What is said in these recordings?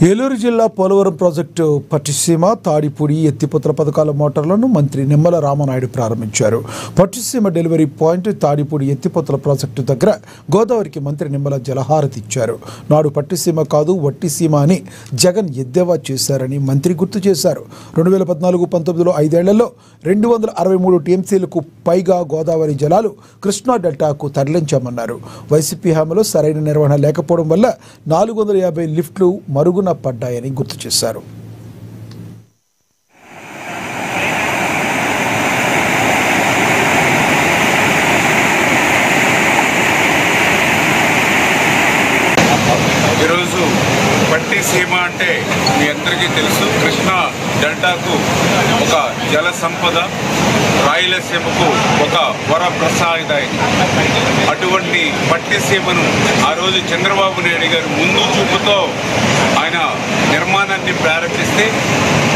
ఏలూరు జిల్లా పోలవరం ప్రాజెక్టు పట్టిసీమ తాడిపూడి ఎత్తిపోతల పథకాల మోటార్లను మంత్రి నిమ్మల రామనాయుడు ప్రారంభించారు. పట్టిసీమ డెలివరీ పాయింట్ తాడిపూడి ఎత్తిపోతల ప్రాజెక్టు దగ్గర గోదావరికి మంత్రి నిమ్మల జలహారతి ఇచ్చారు. నాడు పట్టిసీమ కాదు వట్టిసీమ అని జగన్ ఎద్దేవా చేశారని మంత్రి గుర్తు చేశారు. 2014-19లో 5 ఏళ్లలో 263 టీఎంసీలకు పైగా గోదావరి జలాలు కృష్ణా డెల్టాకు తరలించామన్నారు. వైసీపీ హామీలో సరైన నిర్వహణ లేకపోవడం వల్ల 450 లిఫ్ట్లు మరుగున పడ్డాయని గుర్తు చేశారు. ఈరోజు పట్టిసీమ అంటే మీ అందరికీ తెలుసు, కృష్ణా డెల్టాకు ఒక జల సంపద, రాయలసీమకు ఒక వరప్రసాదాయం. అటువంటి పట్టిసీమను ఆ రోజు చంద్రబాబు నాయుడు గారు ముందు చూపుతో ఆయన నిర్మాణాన్ని ప్రారంభిస్తే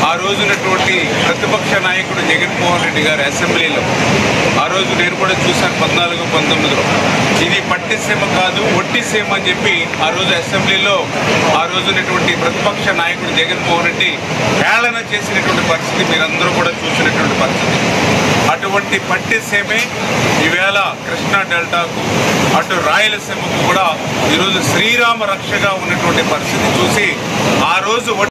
ఆ రోజునటువంటి ప్రతిపక్ష నాయకుడు జగన్మోహన్ రెడ్డి గారు అసెంబ్లీలో ఆ రోజు నేను కూడా చూశాను 14-19లో ఇది పట్టిసీమ కాదు వట్టిసీమ అని చెప్పి ఆ రోజు అసెంబ్లీలో ఆ రోజునటువంటి ప్రతిపక్ష నాయకుడు జగన్మోహన్ రెడ్డి హేళన చేసినటువంటి పరిస్థితి మీరందరూ కూడా చూసినటువంటి పరిస్థితి. అటువంటి పట్టిసీమే ఈవేళ కృష్ణా డెల్టాకు అటు రాయలసీమకు కూడా ఈరోజు శ్రీరామ రక్షగా ఉన్నటువంటి పరిస్థితి చూసి ఆ రోజు